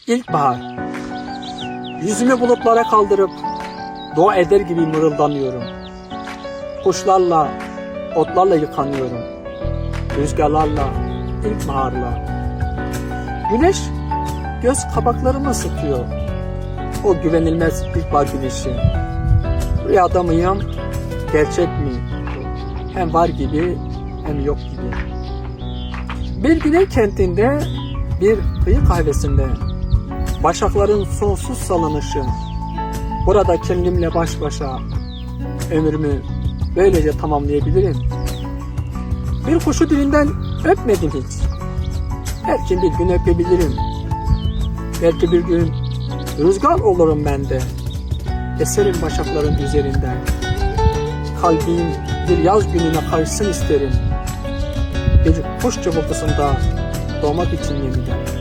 İlkbahar. Yüzümü bulutlara kaldırıp dua eder gibi mırıldanıyorum. Kuşlarla, otlarla yıkanıyorum. Rüzgarlarla, ilkbaharla. Güneş göz kapaklarıma sıkıyor. O güvenilmez ilkbahar güneşi. Rüyada mıyım, gerçek mi? Hem var gibi hem yok gibi. Bir Güney kentinde, bir kıyı kahvesinde, başakların sonsuz salınışı. Burada kendimle baş başa ömrümü böylece tamamlayabilirim. Bir kuşu dilinden öpmedim hiç. Belki bir gün öpebilirim. Belki bir gün rüzgar olurum ben de. Eserim başakların üzerinden. Kalbim bir yaz gününe karşısın isterim. Bir kuş cıvıltısında doğmak için yeniden.